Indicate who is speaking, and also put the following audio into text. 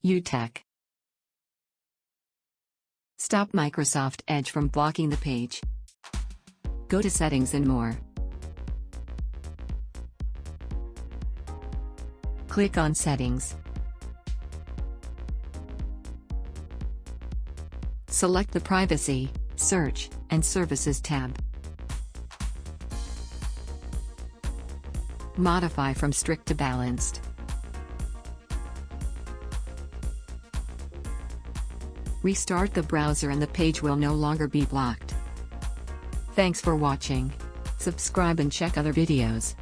Speaker 1: UTech. Stop Microsoft Edge from blocking the page. Go to Settings and More. Click on Settings. Select the Privacy, Search, and Services tab. Modify from strict to balanced. Restart the browser and the page will no longer be blocked. Thanks for watching. Subscribe and check other videos.